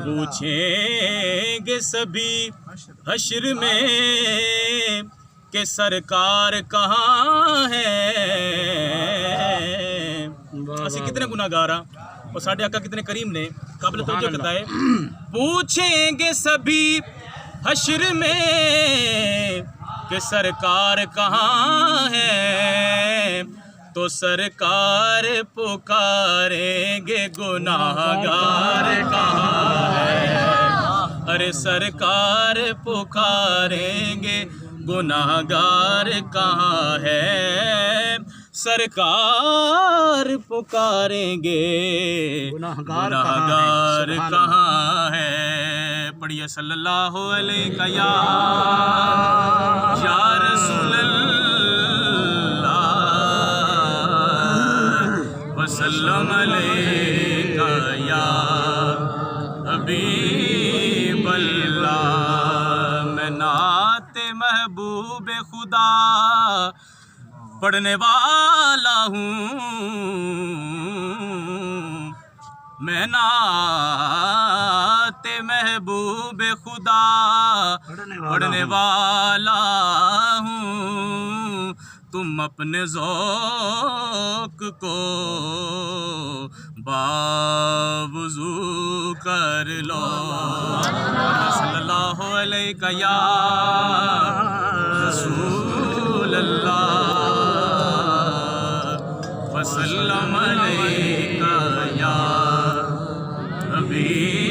पूछेंगे सभी हश्र में कि सरकार कहाँ है। असी कितने गुनाहगार हाँ और साढ़े आका कितने करीम ने काबिल तवज्जो करता है। पूछेंगे सभी हश्र में कि सरकार कहाँ है, तो सरकार पुकारेंगे गुनाहगार कहाँ है। अरे सरकार पुकारेंगे गुनाहगार कहाँ है, सरकार पुकारेंगे गुनाहगार कहाँ है। पढ़िए सल्लल्लाहु अलैहि या रसूलल्लाह वसल्लम अलैका या हबीबल्लाह। मैं नाते महबूब खुदा पढ़ने वाला हूँ, मैं नाते महबूब खुदा पढ़ने वाला हूँ। तुम अपने ज़ौक़ को बावज़ू कर लो। सल्लल्लाहु अलैहि या रसूल अल्लाह वसल्लम अलैका या हबीबल्लाह।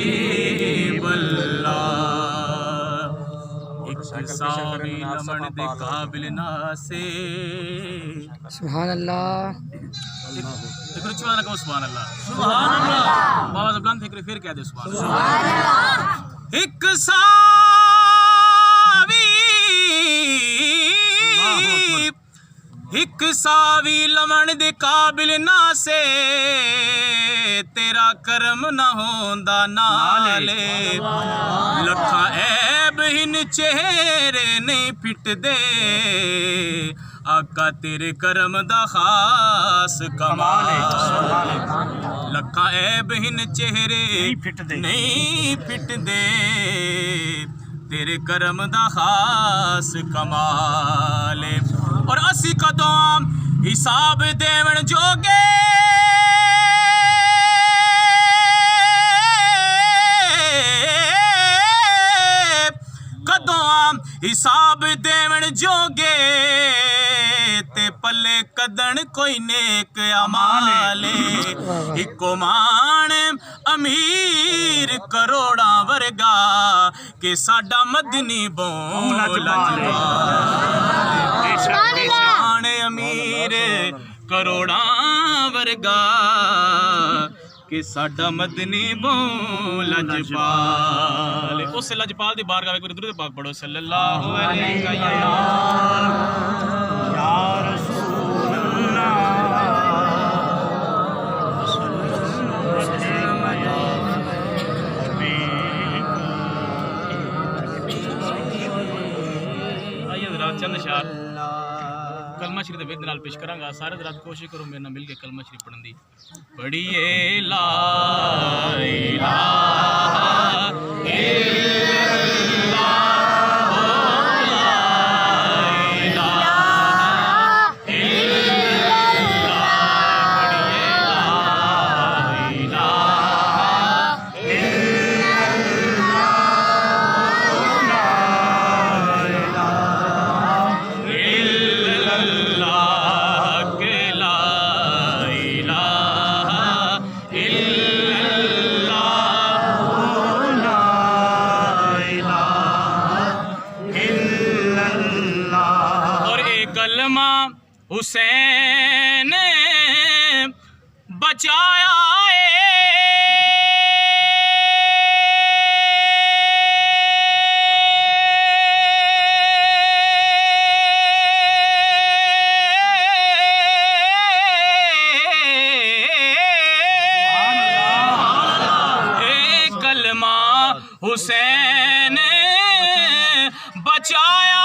एक सावी लमन दे काबिल ना से सुभान अल्लाह। फिक्र चुवाना कहो सुभान अल्लाह। सुभान अल्लाह। बाबा ज़बान फिक्र फिर कह दे सुभान अल्लाह। एक सावी लमन दे काबिल ना से तेरा करम ना होंदा नाले। लखा ऐब हिन चेहरे नहीं फिट दे, आका तेरे करम दा खास कमाल। लखा ऐब हिन चेहरे नहीं फिट दे, तेरे करम दा खास कमाल। और असी कदों हिसाब देवन जोगे कदों हिसाब देवन जोगे ते पल्ले कदन कोई नेक अमाले। इको मान अमीर करोड़ा वर्गा के साडा मदनी बोला अमीर करोड़ा वर्गा के साडा मदनी बोल लजपाल। उस लजपाल दी बारगाह में दुरूद पाक पढ़ो सल्लल्लाहु अलैहि या रसूलल्लाह। आइए जरा चंद शार कलमा शरीफ दे विद नाल पेश करांगा। सारे रात कोशिश करो मेरे नाल मिल के कलमा शरीफ पढ़न दी। पढ़िए ला इलाहा इल्लल्लाह हुसैन बचाया कलमा हुसैन बचाया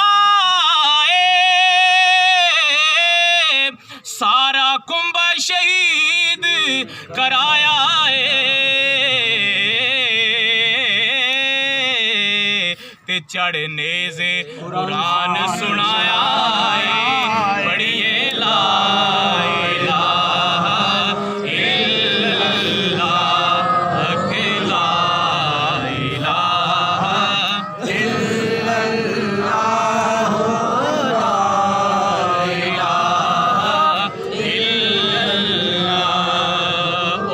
सारा कुंभ शहीद कराया है। चढ़ने से कुरान सुनाया पढ़िए ला इलाहा इल्लल्लाह ला इलाहा इल्लल्लाह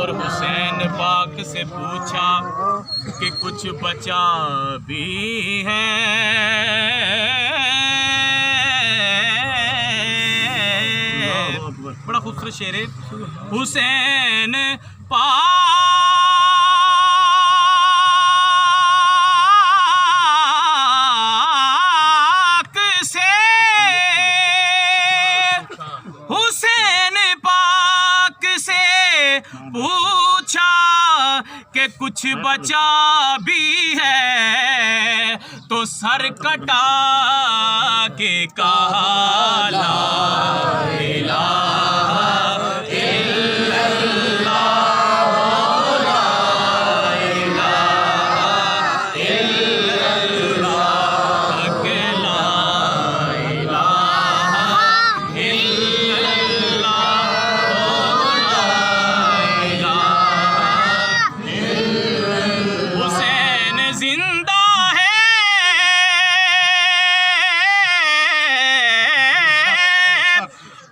और हुसैन पाक से पूछा कि कुछ बचा भी है, बड़ा खूबसूरत शेर है। हुसैन पाक से हुसैन पाक से पूछा कि कुछ बचा भी है, तो सर कटा के कहा ला इलाहा इल्लल्लाह ला इलाहा इल्लल्लाह के ला इलाहा इल्लल्लाह। हुसैन जिंदा है,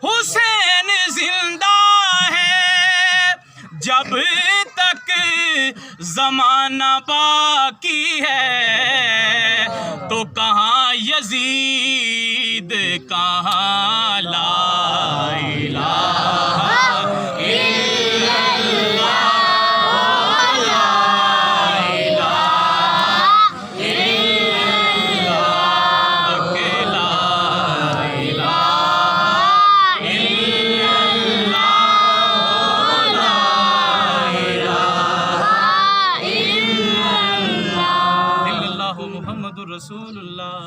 हुसैन जिंदा है, जब तक जमाना बाकी है, तो कहाँ यजीद कहाँ ला इलाहा इल्लल्लाह ला इलाहा इल्लल्लाह के ला इलाहा इल्लल्लाह ला इलाहा इल्लल्लाह मुहम्मदुर रसूलुल्लाह।